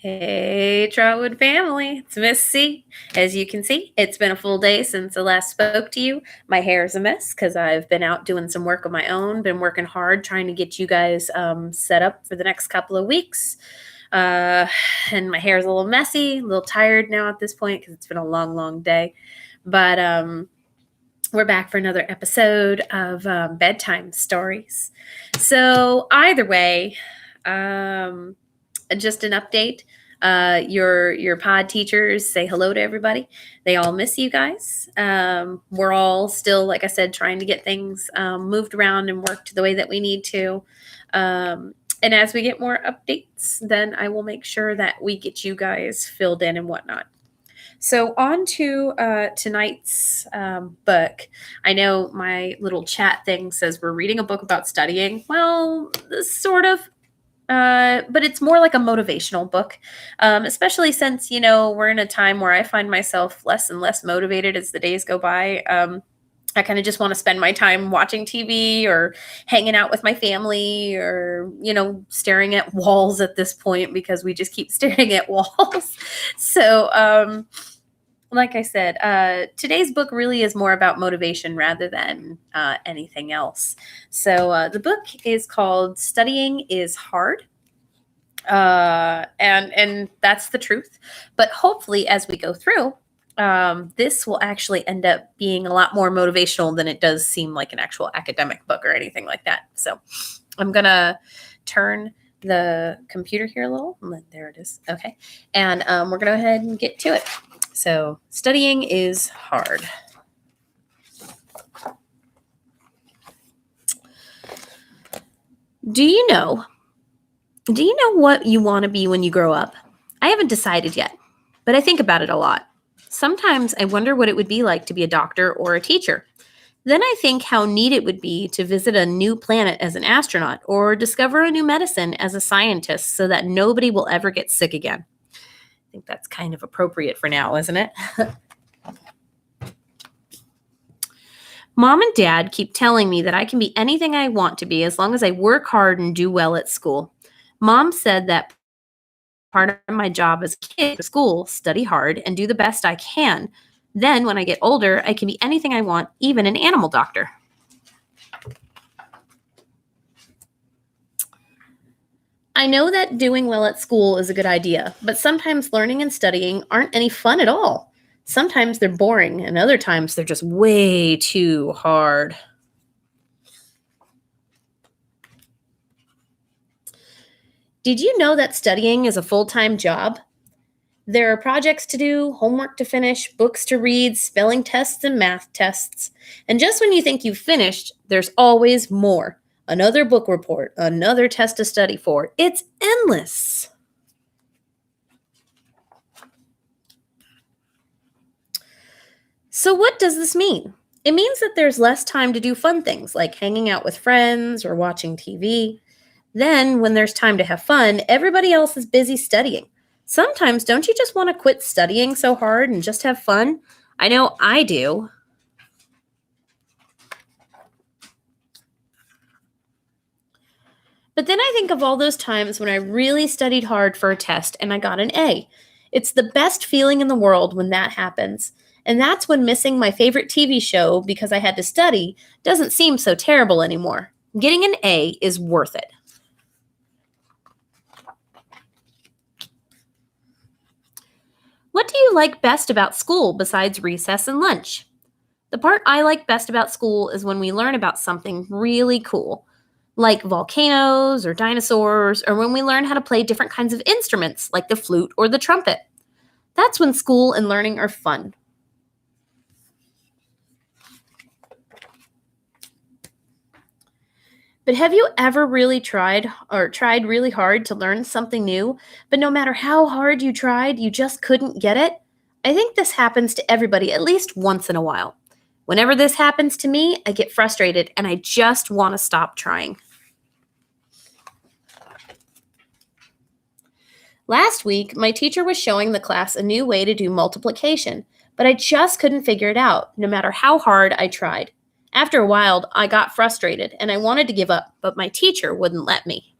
Hey, Trotwood family, it's Miss.C. As you can see, it's been a full day since I last spoke to you. My hair is a mess because I've been out doing some work of my own, been working hard trying to get you guys set up for the next couple of weeks. Uh, and my hair is a little messy, a little tired now at this point because it's been a long, long day. But we're back for another episode of Bedtime Stories. So, either way, just an update. Your pod teachers say hello to everybody. They all miss you guys. We're all still, like I said, trying to get things moved around and worked the way that we need to. And as we get more updates, then I will make sure that we get you guys filled in and whatnot. So on to tonight's book. I know my little chat thing says we're reading a book about studying. Well, sort of. But it's more like a motivational book, especially since, we're in a time where I find myself less and less motivated as the days go by. I kind of just want to spend my time watching TV or hanging out with my family or, staring at walls at this point because we just keep staring at walls. So, like I said, today's book really is more about motivation rather than anything else. So the book is called Studying is Hard. And that's the truth. But hopefully as we go through, this will actually end up being a lot more motivational than it does seem like an actual academic book or anything like that. So I'm going to turn the computer here a little. There it is. Okay. And we're going to go ahead and get to it. So, studying is hard. Do you know what you want to be when you grow up? I haven't decided yet, but I think about it a lot. Sometimes I wonder what it would be like to be a doctor or a teacher. Then I think how neat it would be to visit a new planet as an astronaut or discover a new medicine as a scientist so that nobody will ever get sick again. I think that's kind of appropriate for now, isn't it? Mom and Dad keep telling me that I can be anything I want to be as long as I work hard and do well at school. Mom said that part of my job as a kid at school, study hard and do the best I can. Then when I get older, I can be anything I want, even an animal doctor. I know that doing well at school is a good idea, but sometimes learning and studying aren't any fun at all. Sometimes they're boring, and other times they're just way too hard. Did you know that studying is a full-time job? There are projects to do, homework to finish, books to read, spelling tests, and math tests. And just when you think you've finished, there's always more. Another book report, another test to study for. It's endless. So what does this mean? It means that there's less time to do fun things like hanging out with friends or watching TV. Then, when there's time to have fun, everybody else is busy studying. Sometimes, don't you just want to quit studying so hard and just have fun? I know I do. But then I think of all those times when I really studied hard for a test and I got an A. It's the best feeling in the world when that happens. And that's when missing my favorite TV show because I had to study doesn't seem so terrible anymore. Getting an A is worth it. What do you like best about school besides recess and lunch? The part I like best about school is when we learn about something really cool, like volcanoes or dinosaurs, or when we learn how to play different kinds of instruments like the flute or the trumpet. That's when school and learning are fun. But have you ever really tried really hard to learn something new, but no matter how hard you tried, you just couldn't get it? I think this happens to everybody at least once in a while. Whenever this happens to me, I get frustrated and I just want to stop trying. Last week, my teacher was showing the class a new way to do multiplication, but I just couldn't figure it out, no matter how hard I tried. After a while, I got frustrated and I wanted to give up, but my teacher wouldn't let me.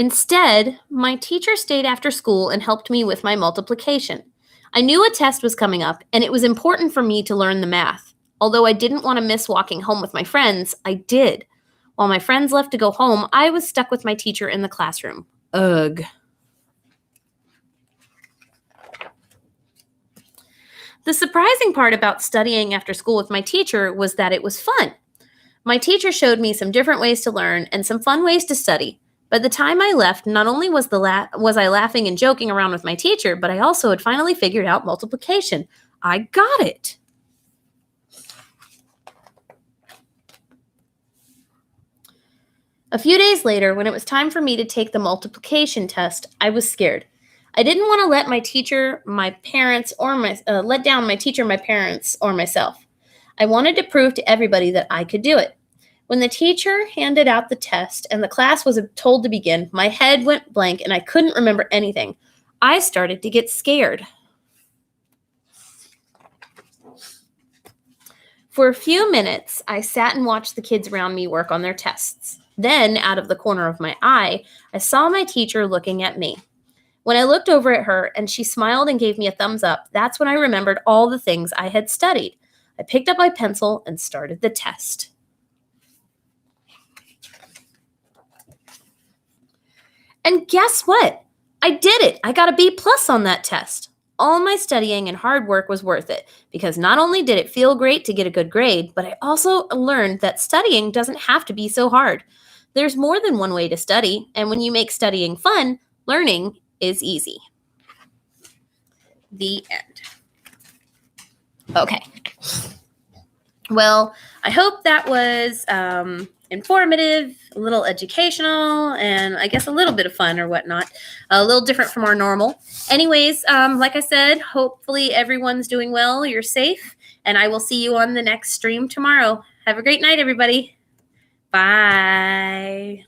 Instead, my teacher stayed after school and helped me with my multiplication. I knew a test was coming up, and it was important for me to learn the math. Although I didn't want to miss walking home with my friends, I did. While my friends left to go home, I was stuck with my teacher in the classroom. Ugh. The surprising part about studying after school with my teacher was that it was fun. My teacher showed me some different ways to learn and some fun ways to study. By the time I left, not only was I laughing and joking around with my teacher, but I also had finally figured out multiplication. I got it. A few days later, when it was time for me to take the multiplication test, I was scared. I didn't want to let my teacher, my parents, or let down my teacher, my parents, or myself. I wanted to prove to everybody that I could do it. When the teacher handed out the test and the class was told to begin, my head went blank and I couldn't remember anything. I started to get scared. For a few minutes, I sat and watched the kids around me work on their tests. Then, out of the corner of my eye, I saw my teacher looking at me. When I looked over at her and she smiled and gave me a thumbs up, that's when I remembered all the things I had studied. I picked up my pencil and started the test. And guess what? I did it. I got a B+ on that test. All my studying and hard work was worth it because not only did it feel great to get a good grade, but I also learned that studying doesn't have to be so hard. There's more than one way to study, and when you make studying fun, learning is easy. The end. Okay. Well, I hope that was informative, a little educational, and I guess a little bit of fun or whatnot. A little different from our normal. Anyways, like I said, hopefully everyone's doing well, you're safe, and I will see you on the next stream tomorrow. Have a great night, everybody. Bye.